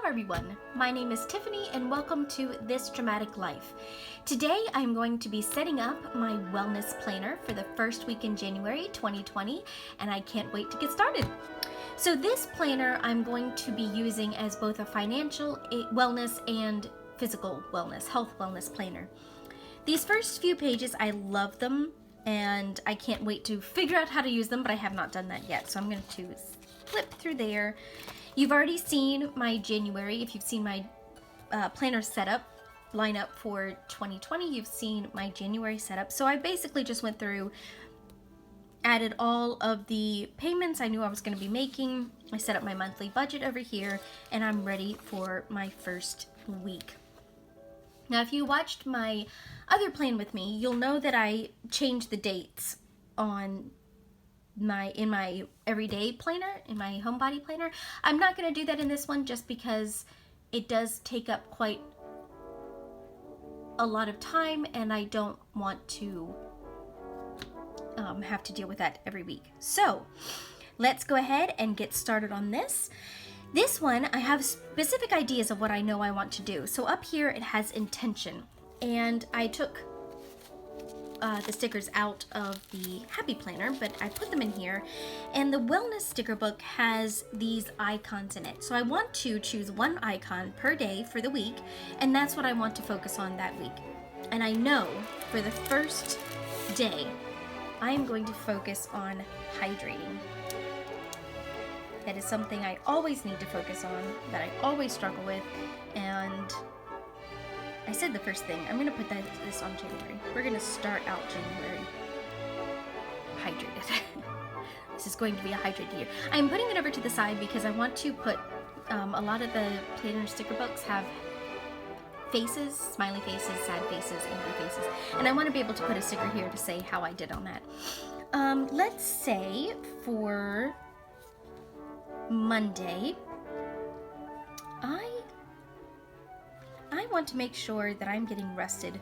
everyone, my name is Tiffany and welcome to This Dramatic Life. Today I'm going to be setting up my wellness planner for the first week in January 2020 and I can't wait to get started. So this planner I'm going to be using as both a financial wellness and physical wellness, health wellness planner. These first few pages, I love them and I can't wait to figure out how to use them, but I have not done that yet. So I'm going to flip through there. You've already seen my January. If you've seen my planner setup lineup for 2020, you've seen my January setup. So I basically just went through, added all of the payments I knew I was going to be making. I set up my monthly budget over here, and I'm ready for my first week. Now, if you watched my other plan with me, you'll know that I changed the dates on in my everyday planner, in my homebody planner. I'm not going to do that in this one just because it does take up quite a lot of time and I don't want to have to deal with that every week. So let's go ahead and get started on this. This one, I have specific ideas of what I know I want to do. So up here it has intention, and I took the stickers out of the Happy Planner, but I put them in here, and the Wellness sticker book has these icons in it. So I want to choose one icon per day for the week, and that's what I want to focus on that week. And I know for the first day, I am going to focus on hydrating. That is something I always need to focus on, that I always struggle with, and I said the first thing. I'm going to put this on January. We're going to start out January hydrated. This is going to be a hydrated year. I'm putting it over to the side because I want to put, a lot of the planner sticker books have faces, smiley faces, sad faces, angry faces. And I want to be able to put a sticker here to say how I did on that. Let's say for Monday, I want to make sure that I'm getting rested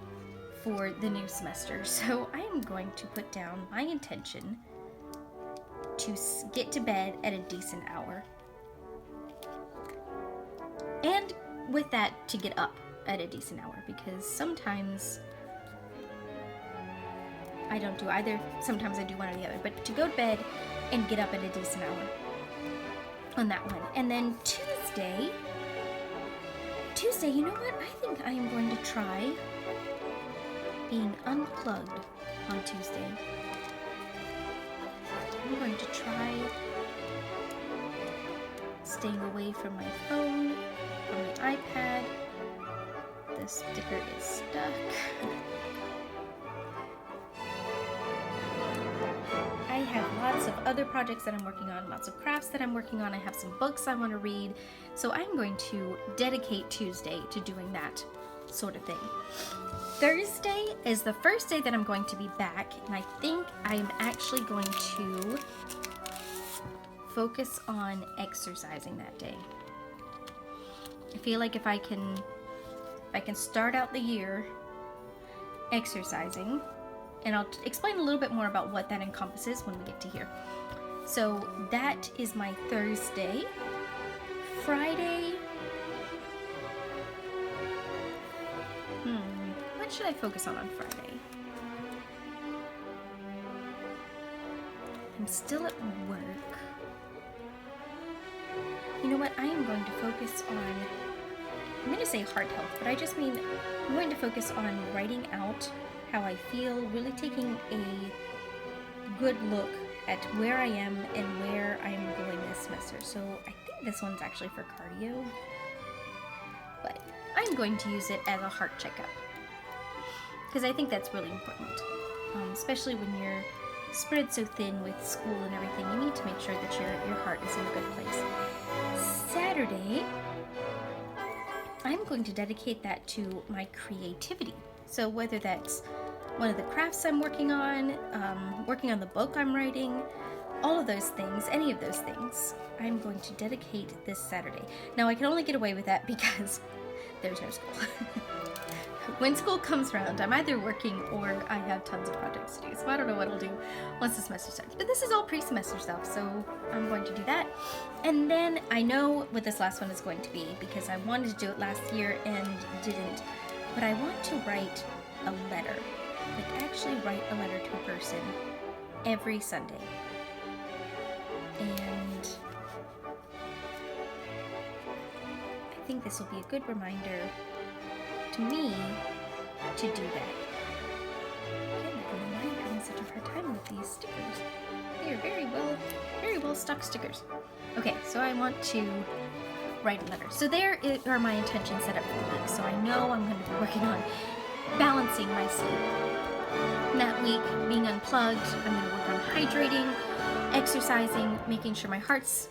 for the new semester. So I am going to put down my intention to get to bed at a decent hour. And with that, to get up at a decent hour, because sometimes I don't do either. Sometimes I do one or the other, but to go to bed and get up at a decent hour on that one. And then Tuesday, you know what? I think I am going to try being unplugged on Tuesday. I'm going to try staying away from my phone, from my iPad. The sticker is stuck. I have lots of other projects that I'm working on, lots of crafts that I'm working on. I have some books I want to read. So I'm going to dedicate Tuesday to doing that sort of thing. Thursday is the first day that I'm going to be back, and I think I'm actually going to focus on exercising that day. I feel like if I can start out the year exercising, and I'll explain a little bit more about what that encompasses when we get to here. So that is my Thursday. Friday, what should I focus on Friday? I'm still at work. You know what? I am going to focus on, I'm going to say heart health, but I just mean I'm going to focus on writing out how I feel, really taking a good look at where I am and where I am going this semester. So I think this one's actually for cardio, but I'm going to use it as a heart checkup because I think that's really important, especially when you're spread so thin with school and everything. You need to make sure that your heart is in a good place. Saturday, I'm going to dedicate that to my creativity. So whether that's one of the crafts I'm working on the book I'm writing, all of those things, any of those things, I'm going to dedicate this Saturday. Now I can only get away with that because there's no school. when school comes around, I'm either working or I have tons of projects to do. So I don't know what I'll do once the semester starts. But this is all pre-semester stuff, so I'm going to do that. And then I know what this last one is going to be because I wanted to do it last year and didn't. But I want to write a letter. Like actually write a letter to a person every Sunday. And I think this will be a good reminder to me to do that. Again, I don't know why I'm having such a hard time with these stickers. They are very well stuck stickers. Okay, so I want to write a letter. So there are my intentions set up for the week. So I know I'm going to be working on balancing my sleep. That week, being unplugged, I'm going to work on hydrating, exercising, making sure my heart's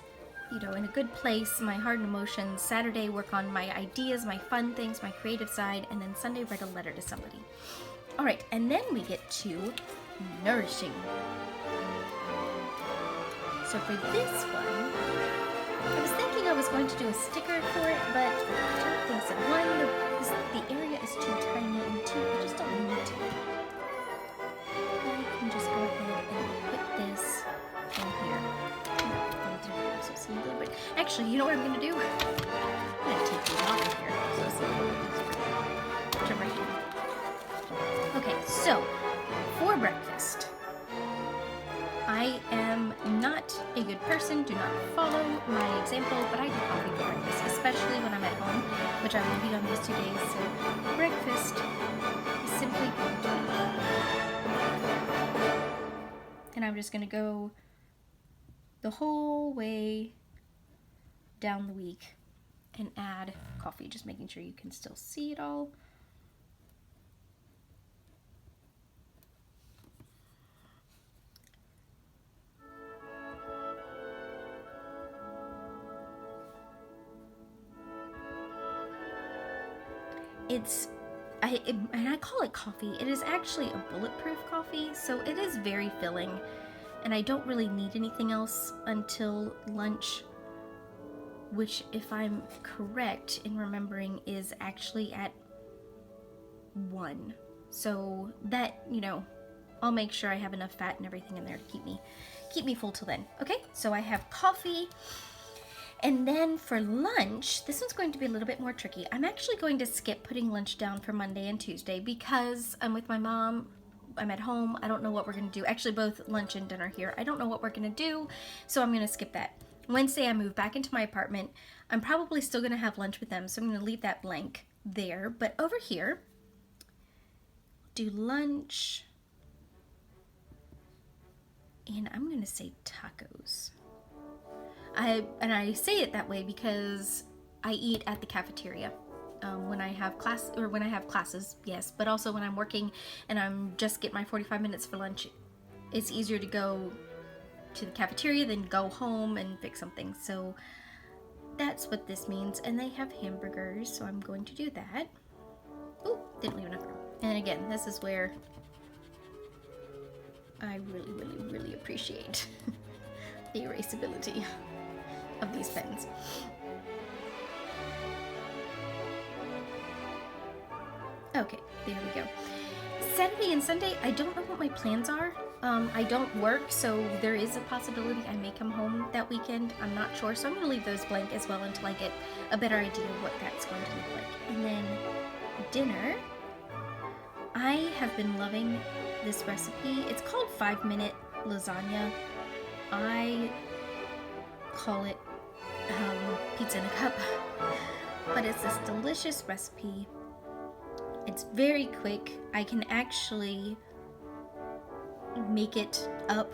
in a good place, my heart and emotions. Saturday, work on my ideas, my fun things, my creative side, and then Sunday, write a letter to somebody. All right, and then we get to nourishing. So for this one, I was thinking I was going to do a sticker for it, but I don't think so. One, the area is too tiny, and two, I just don't need to. I can just go ahead and put this in here. Actually, you know what I'm going to do? I'm going to take these off of here. So it's a little bit easier to write in. Okay, so for breakfast, I am not a good person. Do not follow my example, but I do coffee for breakfast, especially when I'm at home, which I will be on these 2 days. So breakfast is simply going to be. And I'm just going to go the whole way down the week and add coffee, just making sure you can still see it all. I call it coffee. It is actually a bulletproof coffee, so it is very filling, and I don't really need anything else until lunch, which, if I'm correct in remembering, is actually at 1. So that, I'll make sure I have enough fat and everything in there to keep me full till then. Okay, so I have coffee. And then for lunch, this one's going to be a little bit more tricky. I'm actually going to skip putting lunch down for Monday and Tuesday because I'm with my mom. I'm at home. I don't know what we're going to do. Actually, both lunch and dinner here. I don't know what we're going to do, so I'm going to skip that. Wednesday, I move back into my apartment. I'm probably still going to have lunch with them, so I'm going to leave that blank there. But over here, do lunch, and I'm going to say tacos. I say it that way because I eat at the cafeteria when I have classes, yes, but also when I'm working and I'm just get my 45 minutes for lunch. It's easier to go to the cafeteria than go home and fix something. So that's what this means. And they have hamburgers, so I'm going to do that. Oh, didn't leave enough room. And again, this is where I really appreciate the erasability of these pens. Okay, there we go. Saturday and Sunday, I don't know what my plans are. I don't work, so there is a possibility I may come home that weekend. I'm not sure, so I'm going to leave those blank as well until I get a better idea of what that's going to look like. And then dinner, I have been loving this recipe. It's called 5-minute lasagna. I call it pizza in a cup, but it's this delicious recipe. It's very quick. I can actually make it up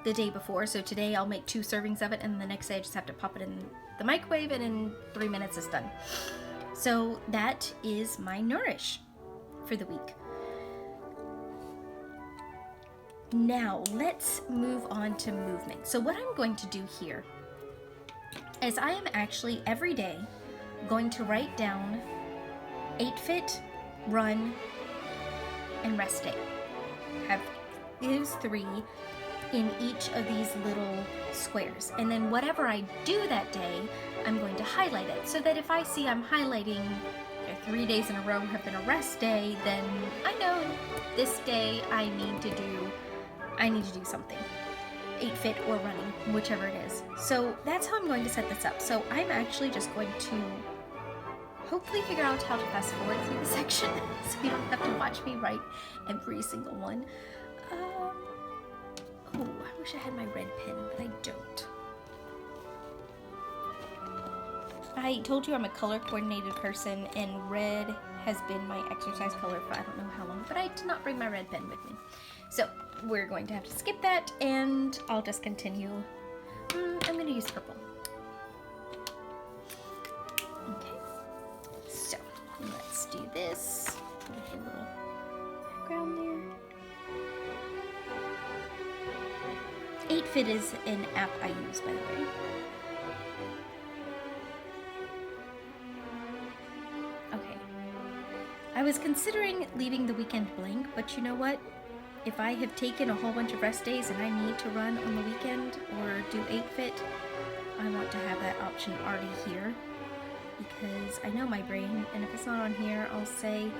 the day before. So today I'll make 2 servings of it, and the next day I just have to pop it in the microwave, and in 3 minutes it's done. So that is my Nourish for the week. Now let's move on to movement. So what I'm going to do here is I am actually every day going to write down 8-fit, run, and rest day. Have those 3 in each of these little squares. And then whatever I do that day, I'm going to highlight it so that if I see I'm highlighting either 3 days in a row have been a rest day, then I know this day I need to do something. 8-fit or running, whichever it is. So that's how I'm going to set this up. So I'm actually just going to hopefully figure out how to fast forward through the section so you don't have to watch me write every single one. Oh, I wish I had my red pen, but I don't. I told you I'm a color coordinated person, and red has been my exercise color for I don't know how long, but I did not bring my red pen with me. So we're going to have to skip that, and I'll just continue. I'm going to use purple. Okay, so let's do this. Put a little background there. 8-fit is an app I use, by the way. Okay. I was considering leaving the weekend blank, but you know what? If I have taken a whole bunch of rest days and I need to run on the weekend or do 8-fit, I want to have that option already here, because I know my brain, and if it's not on here, I'll say,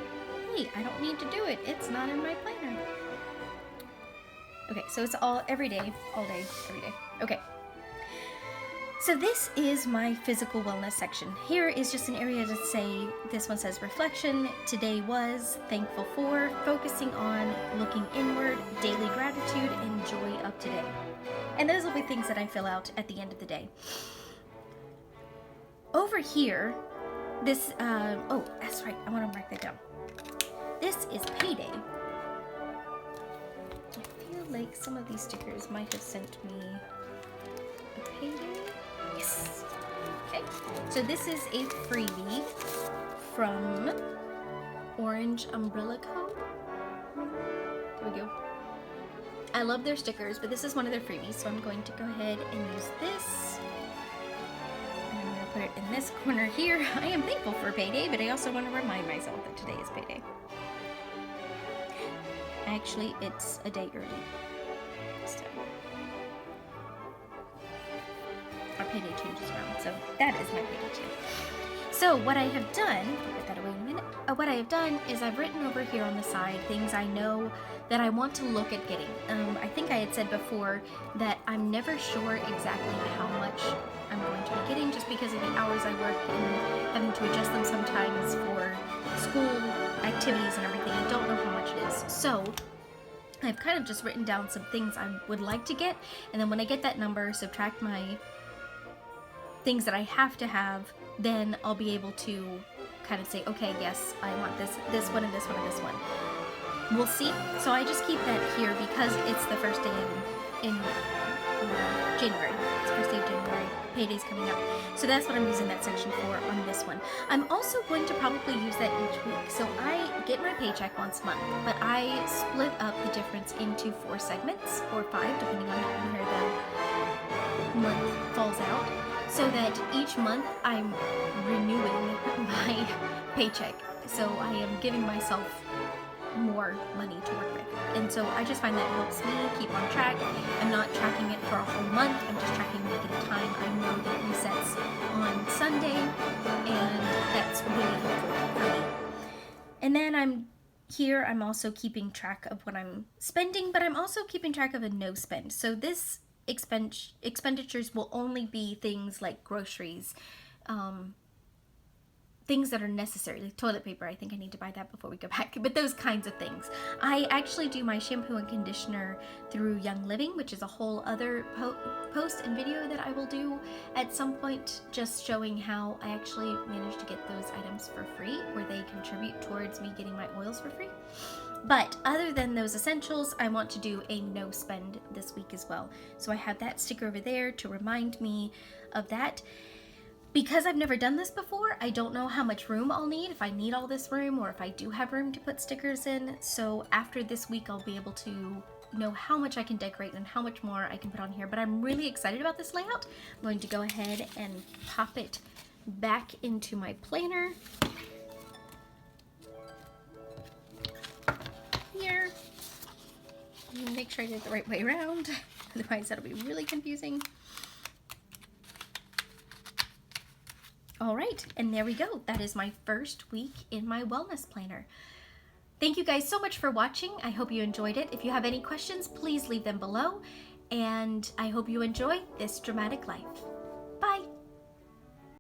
hey, I don't need to do it. It's not in my planner. Okay, so it's all every day, all day, every day. Okay. So this is my physical wellness section. Here is just an area to say, this one says reflection, today was, thankful for, focusing on, looking inward, daily gratitude, and joy of today. And those will be things that I fill out at the end of the day. Over here, this, oh, that's right, I want to mark that down. This is payday. I feel like some of these stickers might have sent me a payday. Yes. Okay, so this is a freebie from Orange Umbrella Co. There we go. I love their stickers, but this is one of their freebies, so I'm going to go ahead and use this. And I'm going to put it in this corner here. I am thankful for payday, but I also want to remind myself that today is payday. Actually, it's a day early. So our payday changes around, so that is my payday too. So what I have done, I'll put that away in a minute. What I have done is I've written over here on the side things I know that I want to look at getting. I think I had said before that I'm never sure exactly how much I'm going to be getting, just because of the hours I work and having to adjust them sometimes for school activities and everything. I don't know how much it is. So I've kind of just written down some things I would like to get, and then when I get that number, subtract my things that I have to have, then I'll be able to kind of say, okay, yes, I want this one, and this one, and this one. We'll see. So I just keep that here because it's the first day in January. It's the first day of January. Payday's coming up. So that's what I'm using that section for on this one. I'm also going to probably use that each week. So I get my paycheck once a month, but I split up the difference into 4 segments, or 5, depending on where the month falls out, so that each month I'm renewing my paycheck. So I am giving myself more money to work with. And so I just find that helps me keep on track. I'm not tracking it for a whole month, I'm just tracking a week at a time. I know that it resets on Sunday, and that's really helpful for me. And then I'm also keeping track of what I'm spending, but I'm also keeping track of a no spend. So this expenditures will only be things like groceries, things that are necessary, like toilet paper. I think I need to buy that before we go back, but those kinds of things. I actually do my shampoo and conditioner through Young Living, which is a whole other post and video that I will do at some point, just showing how I actually managed to get those items for free, where they contribute towards me getting my oils for free. But other than those essentials, I want to do a no spend this week as well. So I have that sticker over there to remind me of that. Because I've never done this before, I don't know how much room I'll need, if I need all this room, or if I do have room to put stickers in. So after this week, I'll be able to know how much I can decorate and how much more I can put on here. But I'm really excited about this layout. I'm going to go ahead and pop it back into my planner. Here. Make sure I did it the right way around, otherwise that'll be really confusing. All right, and there we go. That is my first week in my wellness planner. Thank you guys so much for watching. I hope you enjoyed it. If you have any questions, please leave them below. And I hope you enjoy this dramatic life.